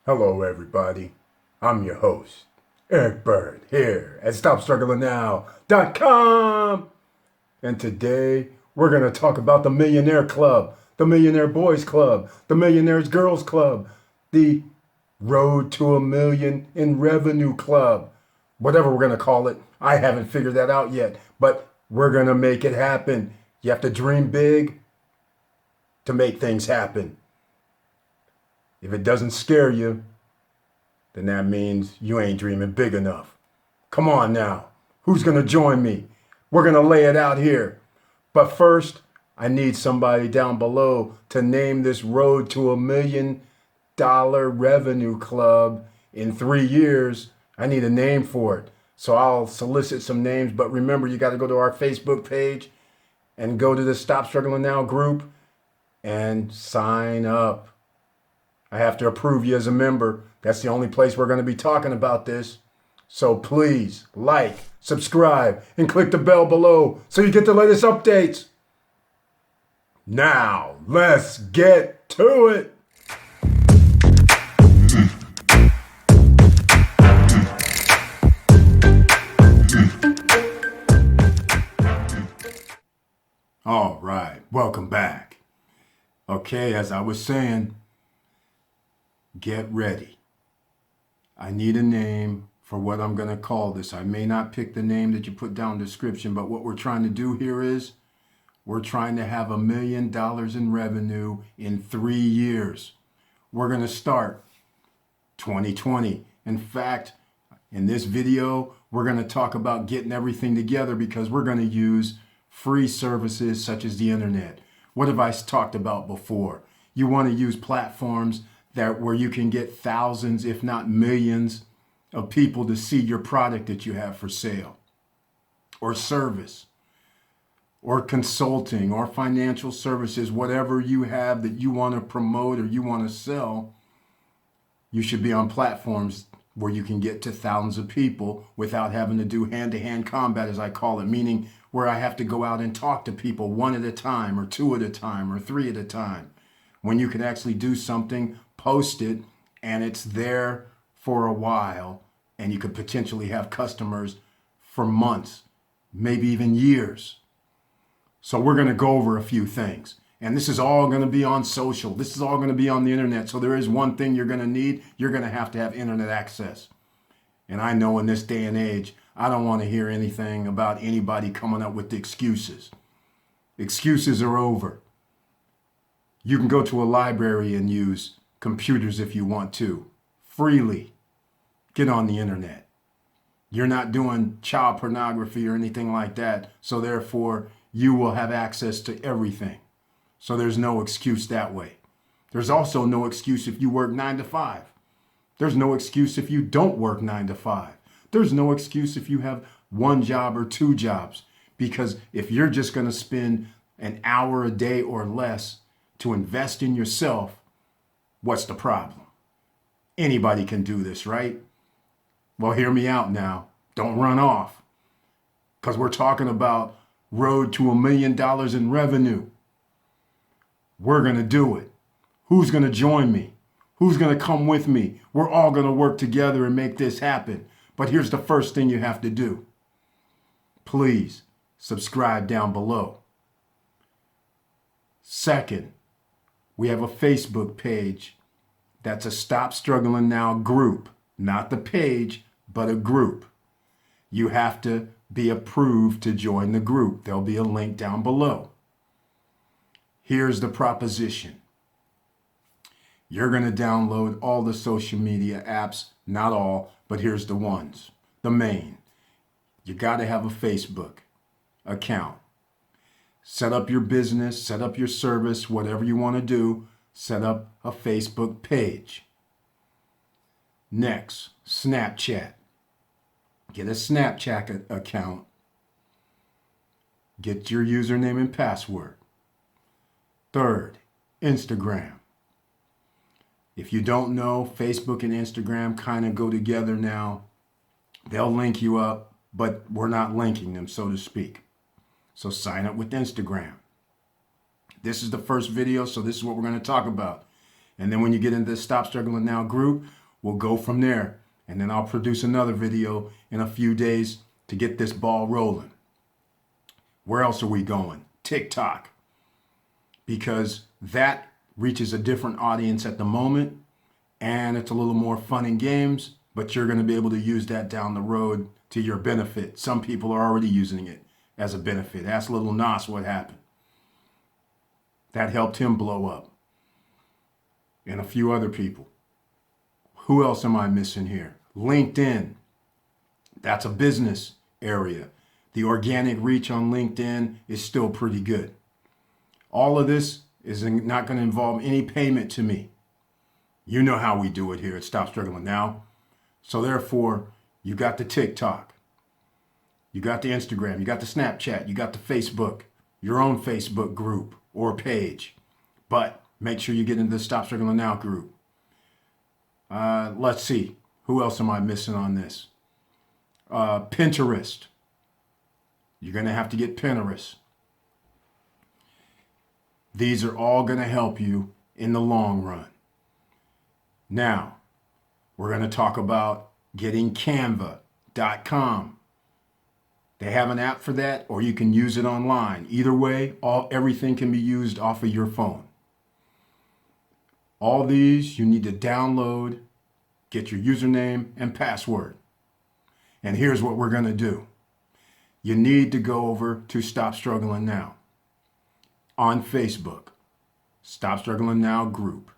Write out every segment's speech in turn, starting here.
Hello, everybody. I'm your host, Eric Bird, here at StopStrugglingNow.com. And today, we're going to talk about the Millionaire Club, the Millionaire Boys Club, the Millionaires Girls Club, the Road to a Million in Revenue Club. Whatever we're going to call it, I haven't figured that out yet, but we're going to make it happen. You have to dream big to make things happen. If it doesn't scare you, then that means you ain't dreaming big enough. Come on now. Who's going to join me? We're going to lay it out here. But first, I need somebody down below to name this Road to $1 Million Revenue Club in 3 years. I need a name for it. So I'll solicit some names. But remember, you got to go to our Facebook page and go to the Stop Struggling Now group and sign up. I have to approve you as a member. That's the only place we're going to be talking about this. So please like, subscribe, and click the bell below so you get the latest updates. Now, let's get to it. All right, welcome back. Okay, as I was saying, get ready. I need a name for what I'm going to call this. I may not pick the name that you put down in the description, but what we're trying to do here is we're trying to have $1 million in revenue in 3 years. We're going to start 2020. In fact, in this video, we're going to talk about getting everything together because we're going to use free services such as the internet. What have I talked about before? You want to use platforms where you can get thousands, if not millions, of people to see your product that you have for sale, or service, or consulting, or financial services, whatever you have that you want to promote or you want to sell. You should be on platforms where you can get to thousands of people without having to do hand-to-hand combat, as I call it, meaning where I have to go out and talk to people one at a time, or two at a time, or three at a time. When you can actually do something, post it, and it's there for a while, and you could potentially have customers for months, maybe even years. So we're going to go over a few things, and this is all going to be on social. This is all going to be on the internet. So there is one thing you're going to need. You're going to have internet access. And I know in this day and age, I don't want to hear anything about anybody coming up with excuses. Excuses are over. You can go to a library and use computers if you want to, freely. Get on the internet. You're not doing child pornography or anything like that, so therefore you will have access to everything. So there's no excuse that way. There's also no excuse if you work 9 to 5. There's no excuse if you don't work 9 to 5. There's no excuse if you have one job or two jobs, because if you're just going to spend an hour a day or less to invest in yourself, what's the problem? Anybody can do this, right? Well, hear me out now. Don't run off, because we're talking about road to $1 million in revenue. We're going to do it. Who's going to join me? Who's going to come with me? We're all going to work together and make this happen. But here's the first thing you have to do. Please subscribe down below. Second, we have a Facebook page that's a Stop Struggling Now group. Not the page, but a group. You have to be approved to join the group. There'll be a link down below. Here's the proposition. You're going to download all the social media apps, not all, but here's the ones. The main. You got to have a Facebook account. Set up your business, set up your service, whatever you want to do, set up a Facebook page. Next, Snapchat. Get a Snapchat account. Get your username and password. Third, Instagram. If you don't know, Facebook and Instagram kind of go together now. They'll link you up, but we're not linking them, so to speak. So sign up with Instagram. This is the first video, so this is what we're going to talk about. And then when you get into the Stop Struggling Now group, we'll go from there. And then I'll produce another video in a few days to get this ball rolling. Where else are we going? TikTok. Because that reaches a different audience at the moment, and it's a little more fun and games, but you're going to be able to use that down the road to your benefit. Some people are already using it as a benefit. Ask Little Nas what happened. That helped him blow up. And a few other people. Who else am I missing here? LinkedIn. That's a business area. The organic reach on LinkedIn is still pretty good. All of this is not going to involve any payment to me. You know how we do it here at Stop Struggling Now. So therefore, you got the TikTok. You got the Instagram. You got the Snapchat. You got the Facebook. Your own Facebook group or page. But make sure you get into the Stop Struggling Now group. Let's see. Who else am I missing on this? Pinterest. You're going to have to get Pinterest. These are all going to help you in the long run. Now, we're going to talk about getting Canva.com. They have an app for that, or you can use it online. Either way, everything can be used off of your phone. All these you need to download, get your username and password. And here's what we're going to do. You need to go over to Stop Struggling Now on Facebook. Stop Struggling Now group.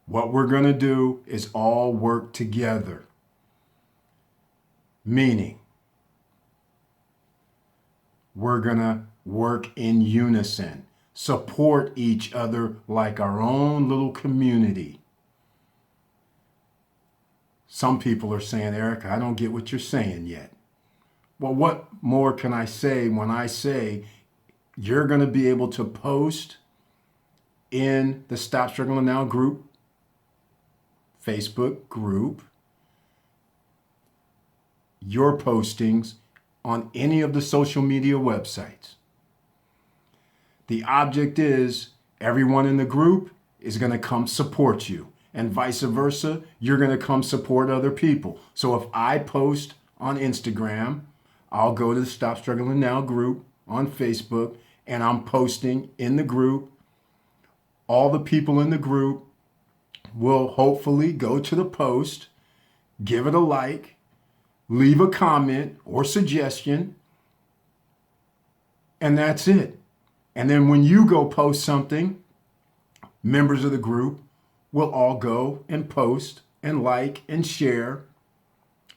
What we're going to do is all work together. Meaning, we're going to work in unison. Support each other like our own little community. Some people are saying, Eric, I don't get what you're saying yet. Well, what more can I say when I say you're going to be able to post in the Stop Struggling Now group, Facebook group, your postings on any of the social media websites. The object is everyone in the group is going to come support you, and vice versa, you're going to come support other people. So if I post on Instagram, I'll go to the Stop Struggling Now group on Facebook, and I'm posting in the group. All the people in the group will hopefully go to the post, give it a like, leave a comment or suggestion, and that's it. And then when you go post something, members of the group will all go and post and like and share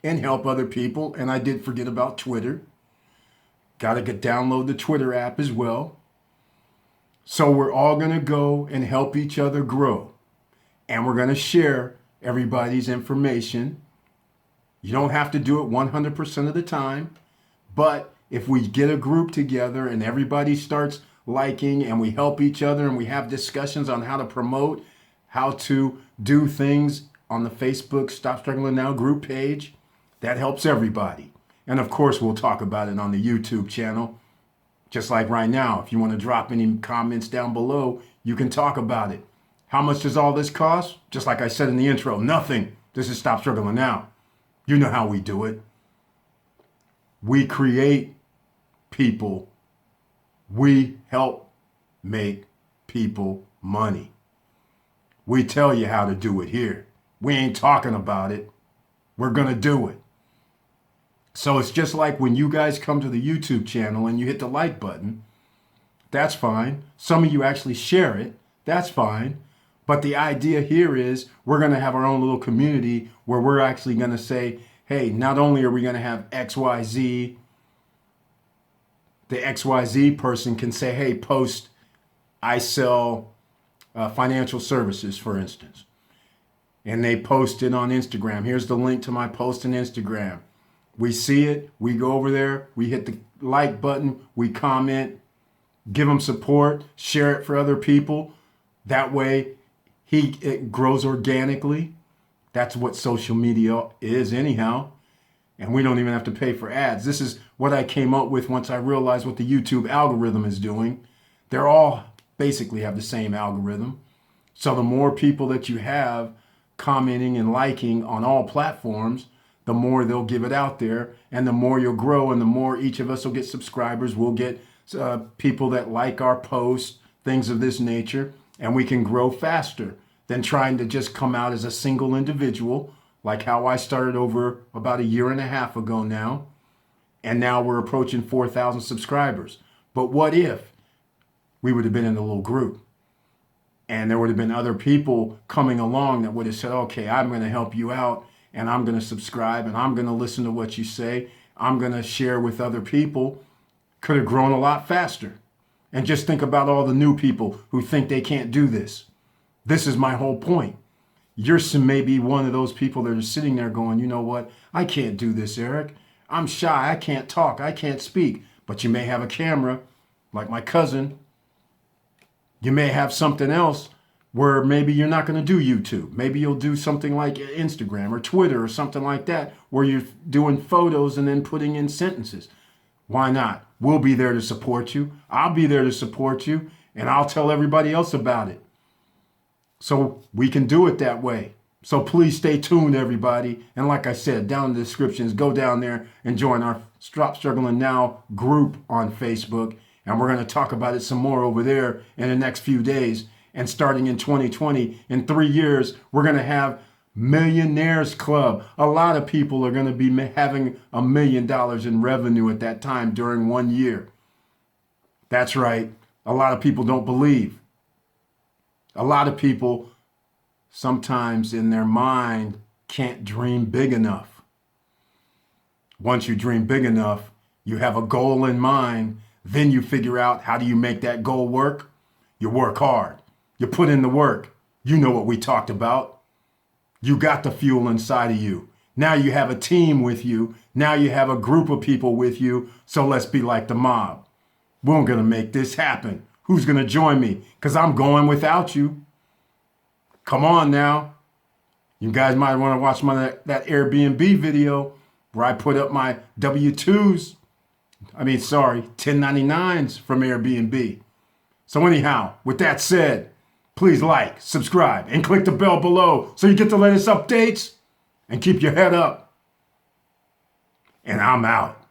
and help other people. And I did forget about Twitter. Got to download the Twitter app as well. So we're all going to go and help each other grow. And we're going to share everybody's information. You don't have to do it 100% of the time. But if we get a group together and everybody starts liking and we help each other and we have discussions on how to promote, how to do things on the Facebook Stop Struggling Now group page, that helps everybody. And of course, we'll talk about it on the YouTube channel. Just like right now, if you want to drop any comments down below, you can talk about it. How much does all this cost? Just like I said in the intro, nothing. This is Stop Struggling Now. You know how we do it. We create people. We help make people money. We tell you how to do it here. We ain't talking about it. We're going to do it. So it's just like when you guys come to the YouTube channel and you hit the like button. That's fine. Some of you actually share it. That's fine. But the idea here is we're going to have our own little community where we're actually going to say, hey, not only are we going to have XYZ, the XYZ person can say, hey, post, I sell financial services, for instance. And they post it on Instagram. Here's the link to my post on Instagram. We see it. We go over there. We hit the like button. We comment, give them support, share it for other people. That way, it grows organically. That's what social media is anyhow. And we don't even have to pay for ads. This is what I came up with once I realized what the YouTube algorithm is doing. They're all basically have the same algorithm. So the more people that you have commenting and liking on all platforms, the more they'll give it out there, and the more you'll grow, and the more each of us will get subscribers. We'll get people that like our posts, things of this nature, and we can grow faster than trying to just come out as a single individual, like how I started over about a year and a half ago now, and now we're approaching 4,000 subscribers. But what if we would have been in a little group? And there would have been other people coming along that would have said, okay, I'm going to help you out, and I'm going to subscribe, and I'm going to listen to what you say. I'm going to share with other people. Could have grown a lot faster. And just think about all the new people who think they can't do this. This is my whole point. You're maybe one of those people that are sitting there going, you know what? I can't do this, Eric. I'm shy. I can't talk. I can't speak. But you may have a camera, like my cousin. You may have something else where maybe you're not going to do YouTube. Maybe you'll do something like Instagram or Twitter or something like that, where you're doing photos and then putting in sentences. Why not? We'll be there to support you. I'll be there to support you, and I'll tell everybody else about it. So we can do it that way. So please stay tuned, everybody. And like I said, down in the descriptions, go down there and join our Stop Struggling Now group on Facebook. And we're going to talk about it some more over there in the next few days. And starting in 2020, in 3 years, we're going to have Millionaires Club. A lot of people are going to be having $1 million in revenue at that time during 1 year. That's right. A lot of people don't believe. A lot of people sometimes in their mind can't dream big enough. Once you dream big enough, you have a goal in mind. Then you figure out, how do you make that goal work? You work hard. You put in the work. You know what we talked about. You got the fuel inside of you. Now you have a team with you. Now you have a group of people with you. So let's be like the mob. We're going to make this happen. Who's going to join me? Because I'm going without you. Come on now. You guys might want to watch that Airbnb video where I put up my W-2s. 1099s from Airbnb. So anyhow, with that said, please like, subscribe, and click the bell below so you get the latest updates, and keep your head up. And I'm out.